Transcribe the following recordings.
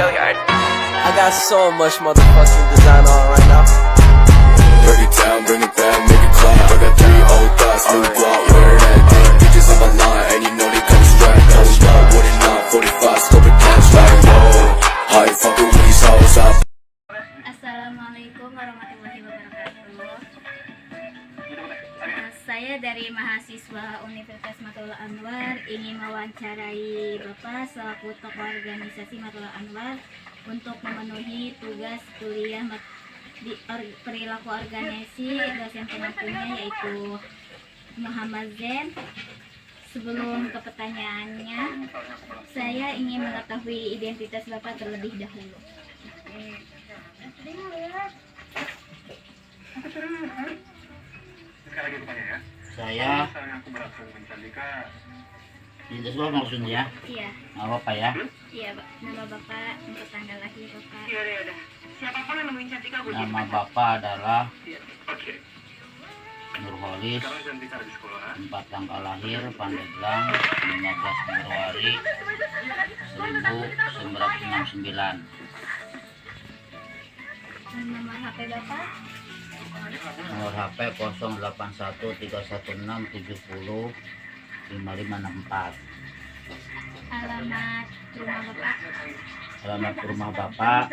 I got so much motherfucking design on right now. Break it down, bring it back, make it clap. I got 3 old thoughts, new guap, wear that thing. Bitches on my line, and you know they come strapped. Hold up, what it not, 45, scope it cash like whoa. How you fucking with these hoes up? Assalamualaikum warahmatullahi wabarakatuh. Saya dari mahasiswa Universitas Matul Anwar ingin mewawancarai Bapak selaku tokoh organisasi Matul Anwar untuk memenuhi tugas kuliah di perilaku organisasi dosen pengampunya yaitu Muhammad Zen. Sebelum ke pertanyaannya, saya ingin mengetahui identitas Bapak terlebih dahulu. Saya identitas Bapak maksudnya? Iya. Nama Bapak ya? Iya, Pak. Nama Bapak untuk tanggal lahir Bapak. Nama Bapak adalah Nurholis, tempat tanggal lahir Pandeglang 15 Februari 1969. Nomor HP Bapak? Nomor HP 081316705564. Alamat rumah Bapak? Alamat rumah Bapak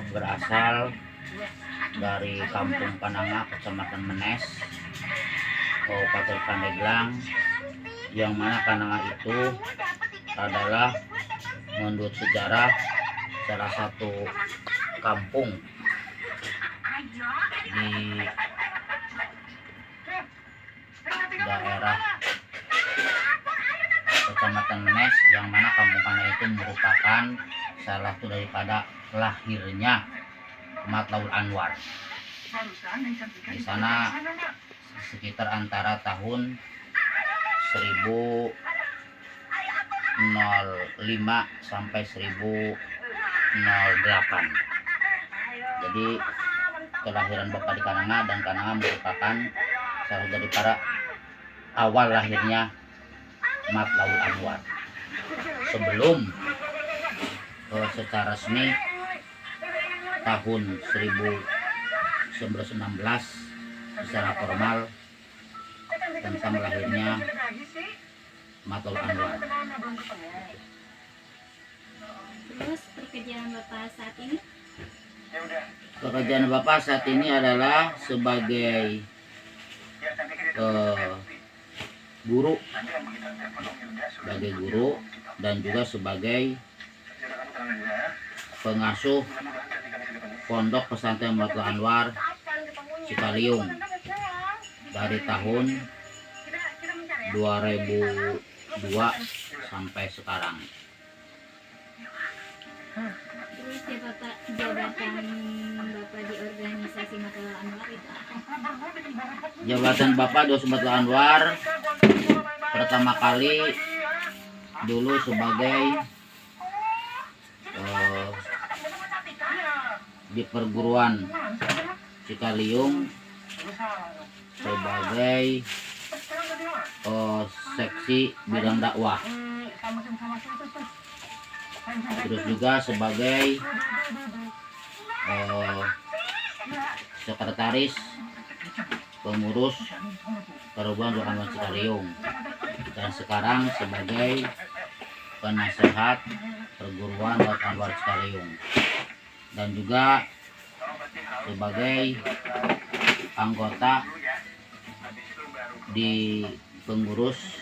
berasal dari Kampung Pananga, Kecamatan Menes, Kabupaten Pandeglang, yang mana Pananga itu adalah menurut sejarah salah satu kampung di daerah Kecamatan Menes, yang mana kampung Pananga itu merupakan salah satu daripada lahirnya Matul Anwar. Di sana sekitar antara tahun 1005 sampai 1008. Jadi kelahiran Bapak di Kananga, dan Kananga merupakan salah satu dari para awal lahirnya Matul Anwar. Sebelum secara resmi tahun 1916 secara formal tentang lahirnya Matul Anwar. Terus pekerjaan Bapak saat ini? Pekerjaan Bapak saat ini adalah sebagai guru dan juga sebagai pengasuh Pondok Pesantren Matul Anwar Cikaliung dari tahun 2002 sampai sekarang. Terus jabatan Bapak di organisasi Matul Anwar itu apa? Jabatan Bapak di Matul Anwar pertama kali dulu sebagai di perguruan Cikaliung sebagai seksi bidang dakwah, terus juga sebagai sekretaris pengurus perguruan Anwar Cikaliung, dan sekarang sebagai penasehat perguruan Anwar Cikaliung, dan juga sebagai anggota di pengurus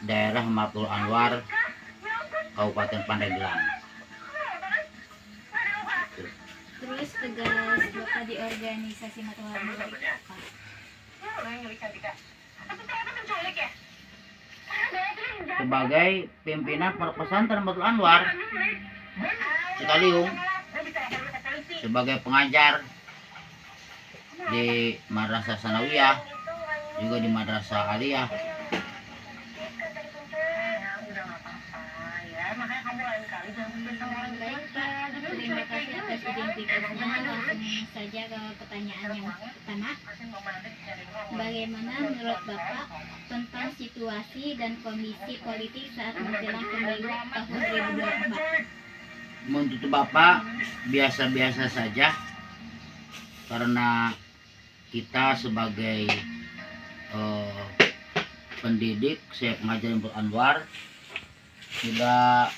daerah Matul Anwar Kabupaten Pandeglang. Terus tugas Bapak di organisasi Matul Anwar itu apa? Sebagai pimpinan Pondok Pesantren Matul Anwar Cikaliung, sebagai pengajar di Madrasah Sanawiyah, juga di Madrasah Aliyah. Baik Pak, terima kasih atas identitasnya. Langsung saja ke pertanyaan yang pertama. Bagaimana menurut Bapak tentang situasi dan kondisi politik saat menjelang pemilu tahun 2024? Menurut Bapak biasa-biasa saja, karena kita sebagai pendidik, saya pengajar Imam Anwar tidak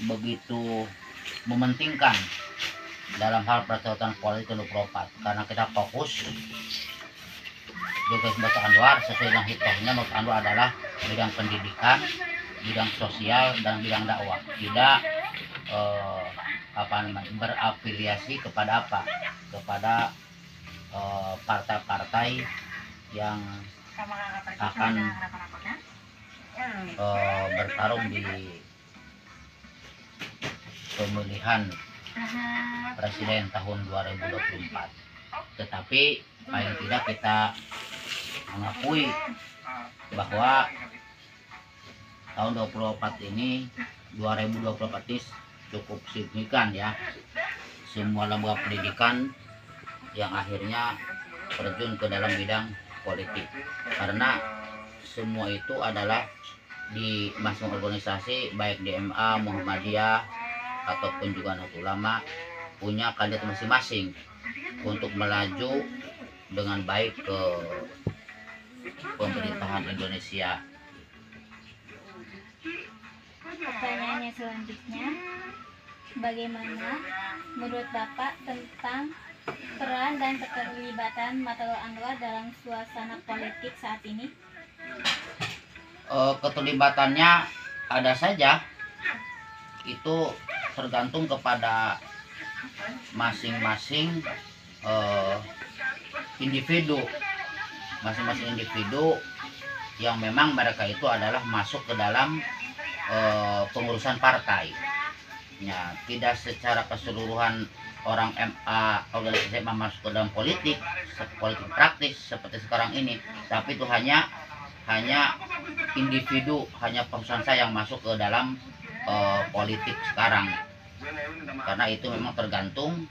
begitu mementingkan dalam hal peraturan politik 2024, karena kita fokus juga Imam Anwar sesuai dengan hitohnya. Imam Anwar adalah bidang pendidikan, bidang sosial, dan bidang dakwah, tidak berafiliasi kepada kepada partai-partai yang akan bertarung di pemilihan presiden tahun 2024. Tetapi paling tidak kita mengakui bahwa tahun 2024 ini cukup signifikan ya. Semua lembaga pendidikan yang akhirnya terjun ke dalam bidang politik, karena semua itu adalah di masing organisasi, baik di MA, Muhammadiyah ataupun juga Nahdlatul Ulama, punya kandidat masing-masing untuk melaju dengan baik ke pemerintahan Indonesia. Pertanyaannya selanjutnya, bagaimana menurut Bapak tentang peran dan keterlibatan Mataul Anwar dalam suasana politik saat ini? Keterlibatannya ada saja, itu tergantung kepada masing-masing individu, yang memang mereka itu adalah masuk ke dalam pengurusan partai. Ya, tidak secara keseluruhan orang MA, organisasi MA masuk ke dalam politik praktis seperti sekarang ini, tapi itu hanya individu, hanya perusahaan saya yang masuk ke dalam politik sekarang, karena itu memang tergantung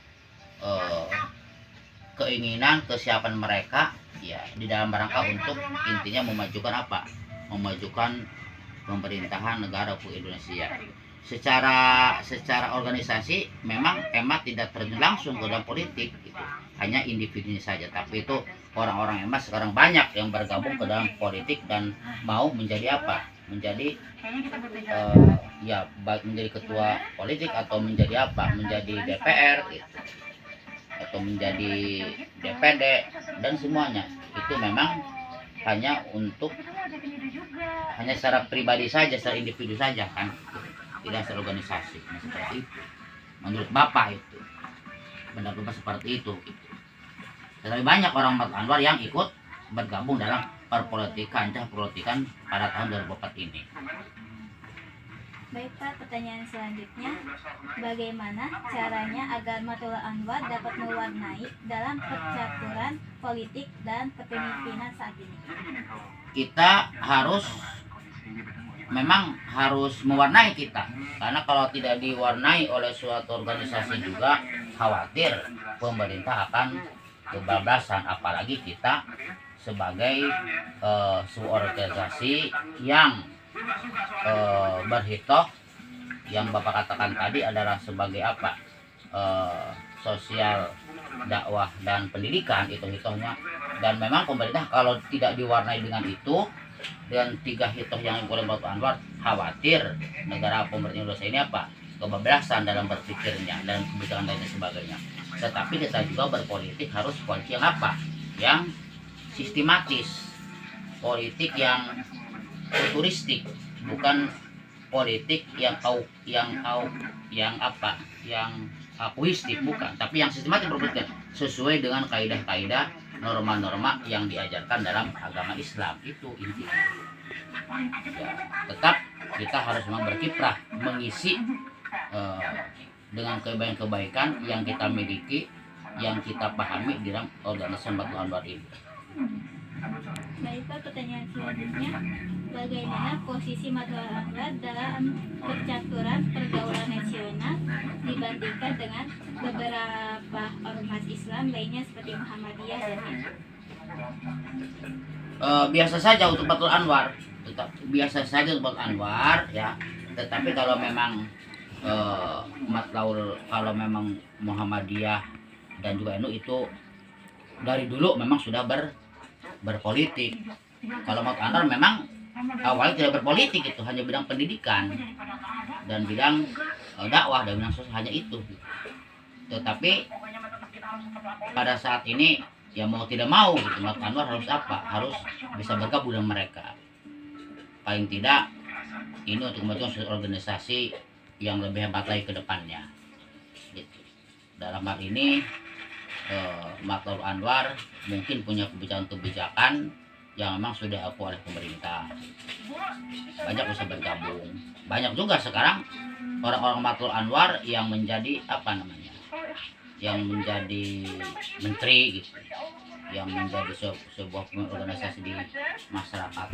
keinginan, kesiapan mereka ya di dalam rangka untuk intinya memajukan pemerintahan negara Republik Indonesia. Secara organisasi memang EMA tidak terjun langsung ke dalam politik, gitu. Hanya individunya saja. Tapi itu orang-orang EMA sekarang banyak yang bergabung ke dalam politik dan mau menjadi menjadi baik menjadi ketua politik atau menjadi menjadi DPR gitu, atau menjadi DPD dan semuanya. Itu memang hanya secara pribadi saja, secara individu saja kan, tidak secara organisasi. Nah, seperti itu menurut Bapak, itu benar-benar seperti itu gitu. Tetapi banyak orang Mataul Anwar yang ikut bergabung dalam perpolitikan pada tahun 2004 ini. Baik Pak, pertanyaan selanjutnya, bagaimana caranya agar Mataul Anwar dapat mewarnai dalam percaturan politik dan kepemimpinan saat ini? Kita memang harus mewarnai kita, karena kalau tidak diwarnai oleh suatu organisasi juga khawatir pemerintah akan kebablasan, apalagi kita sebagai sebuah organisasi yang berhitoh, yang Bapak katakan tadi adalah sebagai sosial, dakwah, dan pendidikan, itu hitohnya. Dan memang pemerintah kalau tidak diwarnai dengan itu, dan 3 hitoh yang oleh Mataul Anwar, khawatir negara pemerintah Indonesia ini kebablasan dalam berpikirnya dan kebijakan dan sebagainya. Tetapi kita juga berpolitik harus politik yang sistematis, politik yang futuristik, bukan politik yang akuistik, bukan, tapi yang sistematis berpikir sesuai dengan kaidah-kaidah, norma-norma yang diajarkan dalam agama Islam. Itu intinya. Ya, tetap kita harus memang berkiprah mengisi dengan kebaikan-kebaikan yang kita miliki, yang kita pahami di dalam organisasi Mataul Anwar ini. Baik Pak, pertanyaan selanjutnya, bagaimana posisi Mataul Anwar dalam percaturan pergaulan nasional dibandingkan dengan beberapa ormas Islam lainnya seperti Muhammadiyah dan MA? Biasa saja untuk Mataul Anwar, ya. Tetapi kalau memang Matlaul kalau memang Muhammadiyah dan juga NU itu dari dulu memang sudah berpolitik. Kalau Matlaul Anwar memang awalnya tidak berpolitik, itu hanya bidang pendidikan dan bidang dakwah dan bidang sosial, hanya itu. Tetapi pada saat ini ya mau tidak mau gitu, Matlaul Anwar harus apa? Harus bisa bergabung dengan mereka. Paling tidak ini untuk membentuk organisasi yang lebih hebat lagi ke depannya. Gitu. Dalam hal ini Matlaul Anwar mungkin punya kebijakan-kebijakan yang memang sudah diakui oleh pemerintah. Banyak bisa bergabung. Banyak juga sekarang orang-orang Matlaul Anwar yang menjadi apa namanya? Yang menjadi menteri gitu. Yang menjadi sebuah organisasi di masyarakat.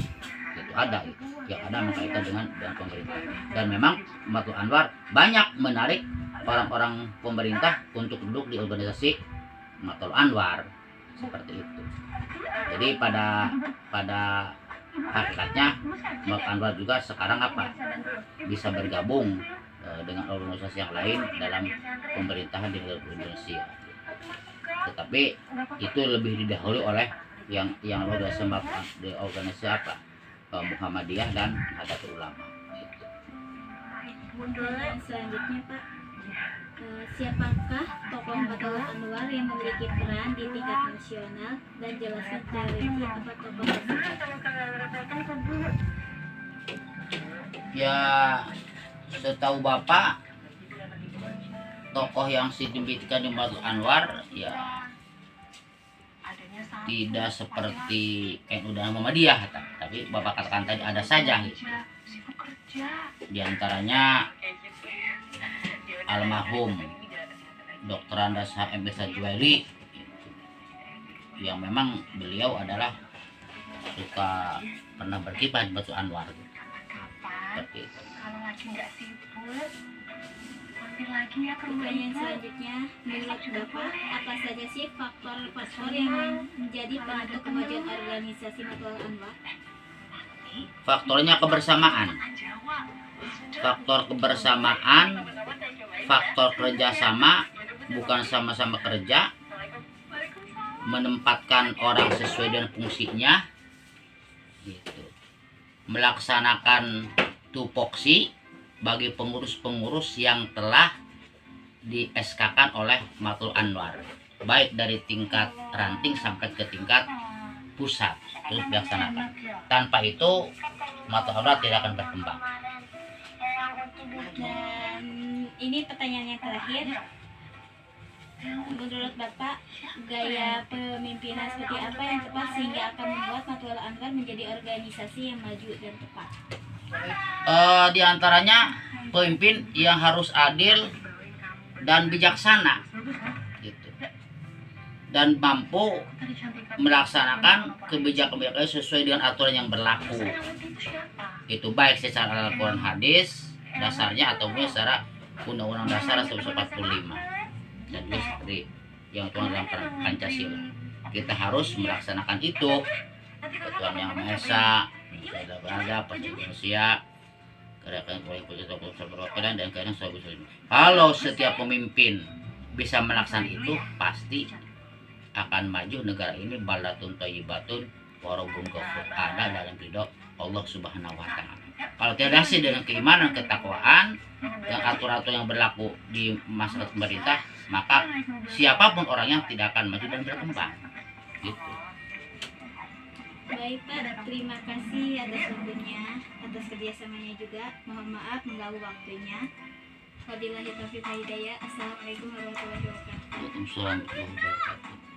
Itu ada gitu. Yang ada berkaitan dengan pemerintah. Dan memang Matlaul Anwar banyak menarik orang-orang pemerintah untuk duduk di organisasi Matlaul Anwar seperti itu. Jadi pada hakikatnya Matlaul Anwar juga sekarang apa? Bisa bergabung dengan organisasi yang lain dalam pemerintahan di Indonesia. Tetapi itu lebih didahului oleh yang di organisasi apa? Muhammadiyah dan Nahdlatul Ulama. Gitu. Selanjutnya Pak, siapakah tokoh Matlaul Anwar yang memiliki peran di tingkat nasional, dan jelaskan secara rinci apa tokoh tersebut? Ya, setahu Bapak, tokoh yang signifikan di Matlaul Anwar ya tidak seperti NU dan Muhammadiyah, tapi Bapak katakan tadi ada saja gitu. Di antaranya almarhum Dr. Andes HM Juwairi, yang memang beliau adalah suka pernah berkiprah di Matlaul Anwar gitu. Seperti itu. Pertanyaan selanjutnya, menurut Bapak, apa saja sih faktor-faktor yang menjadi penentu kemajuan organisasi Matlaul Anwar? Faktornya kebersamaan, faktor kerjasama, bukan sama-sama kerja, menempatkan orang sesuai dengan fungsinya, gitu. Melaksanakan tupoksi bagi pengurus-pengurus yang telah di SK-kan oleh Matlaul Anwar, baik dari tingkat ranting sampai ke tingkat pusat, terus dilaksanakan. Tanpa itu Matlaul Anwar tidak akan berkembang. Dan ini pertanyaan yang terakhir, menurut Bapak, gaya pemimpinan seperti apa yang tepat sehingga akan membuat Matlaul Anwar menjadi organisasi yang maju dan tepat? Di antaranya pemimpin yang harus adil dan bijaksana gitu, dan mampu melaksanakan kebijakan-kebijakan sesuai dengan aturan yang berlaku, itu baik secara Al-Quran hadis dasarnya ataupun secara Undang-Undang Dasar 1945 dan juga seperti yang tuang dalam Pancasila. Kita harus melaksanakan itu, Tuhan Yang Maha Esa, berada pada manusia, gerakan perwakilan dan kadang selalu. Kalau setiap pemimpin bisa melaksanakan itu, pasti akan maju negara ini. Baldatun thayyibatun warabun ghafur, ada dalam ridho Allah Subhanahu wa taala. Kalau tidak hasil dengan keimanan, ketakwaan, dan aturan-aturan yang berlaku di masyarakat pemerintah, maka siapapun orangnya tidak akan maju dan berkembang. Gitu. Baik Pak, terima kasih atas waktunya, atas kerjasamanya juga. Mohon maaf mengganggu waktunya. Wabillahi taufiq wal hidayah. Assalamualaikum warahmatullahi wabarakatuh. Waalaikumsalam warahmatullahi wabarakatuh.